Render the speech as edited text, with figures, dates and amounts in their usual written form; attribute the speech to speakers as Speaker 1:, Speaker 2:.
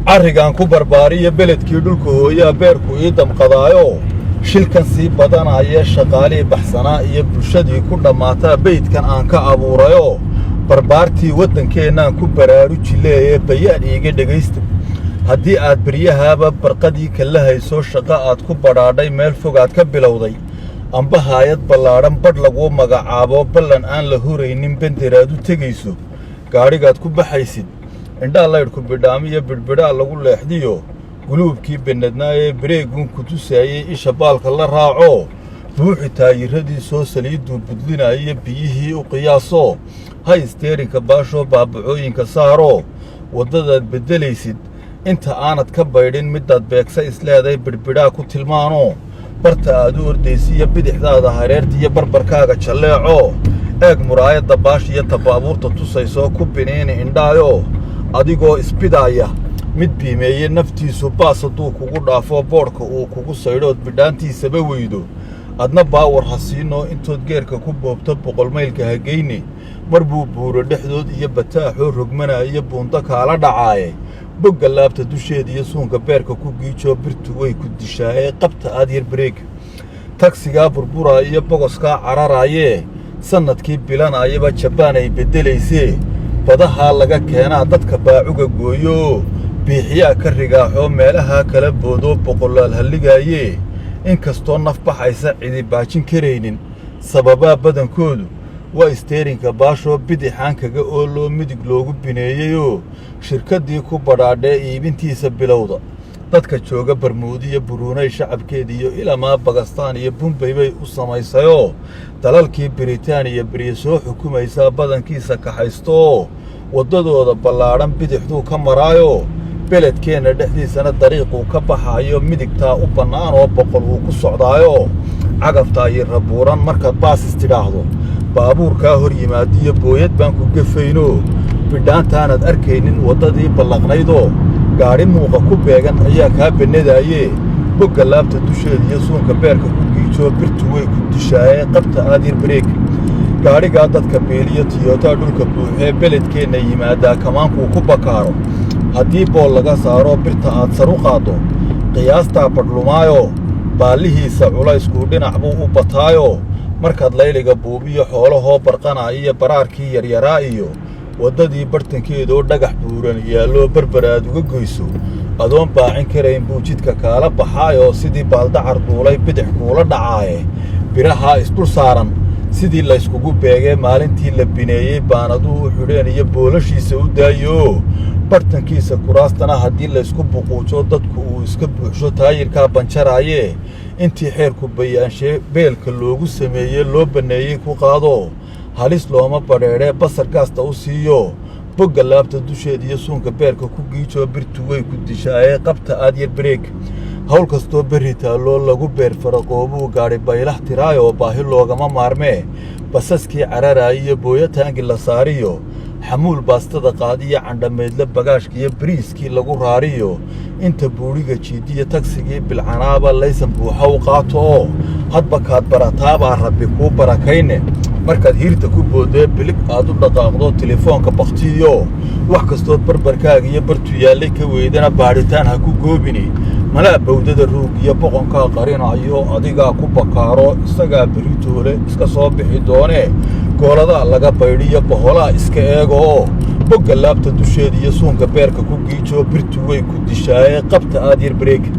Speaker 1: carrigan ku barbaariya beledkii dhulka hooyaa beerku ii damqadaayo shilkan sii badanaya shaqaalihii baxsanaa iyo bulshadii ku dhammaataa beydkan aan ka abuurayo barbaartii waddankeennaan ku baraaruji leeyee bayaan iiga dhegaysta haddii aad beryahaaba barqadii kala hayso shaqo aad ku badhaadhay meel fogaad ka bilowday amba haayad ballaadhan badh laguu magacaabo ballan aan la huraynin benderaad u tegayso gaadhigaad ku baxaysid indhaa laydhku bidhaamiyo bidhbidhaa lagu leexdiyo guluubkii bennadnaa ee bareeguun ku tusaayey isha baalka la raaco buuxi taayiradii soo saliidduu budlinaayo biyihii u qiyaasoo hay isteerinka baashoo baabacooyinka saaro waddadaad beddelaysid inta aanad ka baydhin middaad beegsa isleeday bidhbidhaa ku tilmaano barta aad u ordaysiiyo bidixdaada hareertiiyo barbarkaaga jalleeco eeg muraayadda baash iyo tabaabuurta tusaysoo ku biniini indhaayo adigoo isbidaaya mid biimeeye naftiisu baas hadduu kugu dhaafo boodhka uu kugu saydhood bidhaantiisaba weydo adna baawar ha siinoo intood geerka ku boobto boqolmaylka ha geyne mar buu buuro dhexdood iyo bataaxoo rogmanaayo buundo kaala dhacaaye bogga laabta dusheeda iyo suunka beerka ku giijoo birtu way ku dishaayee qabta aad yar bareega tagsigaa burburaa iyo bogoskaa cararaayee sannadkii bilanaayaba jabaan ay beddelaysee badahaa laga keenaa dadka baacuga gooyo biixiyaa ka rigaaxoo meelahaa kala boodoo boqolaal halligaayee inkastoo naf baxaysa cidi baajin karaynin sababaa badankoodu waa isteerinka baashoo bidixaan kaga ooloo midig loogu bineeyeyoo shirkaddii ku badhaadhee iibintiisa bilowda dadka jooga barmuudiyo buruunay shacabkeediiyo ilamaa bagastaan iyo bumbay bay u samaysayoo dalalkii biritaaniya beriya soo xukumaysaa badankiisa kaxaystooo waddadooda ballaadhan bidixduu ka maraayo beledkeenna dhexdiisana dariiquu ka baxaayo midigtaa u bannaan oo boqol uu ku socdaayo cagaftaa iyo rabuuran markaad baasis tidhaahdo baabuurkaa hor yimaadiyo booyad baan ku gefayno bidhaantaanad arkaynin waddadii ballaqnaydoo gaadhi muuqa ku beegan ayaa kaa bennadaayee bogga laabta dusheeda iyo suunka beerka ku giijoo birtu way ku dishaayee qabta aad yar bareega gaadhigaa dadka beeliyo tiyootaa dhulka buuxee beledkeenna yimaadaa kamaankuu ku bakaaro haddii bool laga saaro birta aad sar u qaaddo qiyaastaa badhlumaayo baallihiisa culayskuu dhinac buu u bataayo markaad layliga buubiyo xoolahoo barqanaa iyo baraarkii yaryaraa iyo waddadii bartankeedoo dhagax buuran yaalloo barbar aad uga goyso adoon baacin karayn buu jidka kaala baxaayoo sidii baaldacar duulay bidix kuula dhacaaye birahaa isdhul saaran sidii layskugu beegee maalintii la bineeyey baanaduu u xidheen iyo boolashiisa u daayoo bartankiisa kuraastana haddii laysku buquujo dadku uu iska buuxsho taayirkaa banjaraayee intii xeerku bayaanshee beelka loogu sameeyey loo banneeyey ku qaado halis looma badheedhee basar gaasta u siiyo bogga laabta dusheeda iyo suunka beerka ku giijoo birtu way ku dishaayee qabta aad yar bareeg hawl kastoo berri taalloo lagu beer faraqoobuu gaadhi baylah tiraayoo baahi loogama maarmee basaskii cararaayiyo booyataangi la saariyo xamuul baastada qaadiyo candhamaydle bagaashkiiyo bariiskii lagu raariyo inta buudhiga jiidiyo tagsigii bilcanaaba laysan buuxa u qaato oo hadba kaad barataabaa rabbi kuu barakayne markaad hiirta ku boodee bilig aad u dhaqaaqdo telefoonka bakhtiyo wax kastood barbarkaaga iyo bartu yaallay ka weydana baadhitaan ha ku goobini malaa bawdada ruug iyo boqonkaa qarinayo adigaa ku bakaaro isagaa beritoole iska soo bixi doonee gooladaa laga baydhiyo boholaa iska eegooo bogga laabta dusheeda iyo suunka beerka ku giijoo birtu way ku dishaayee qabta aad yar bareega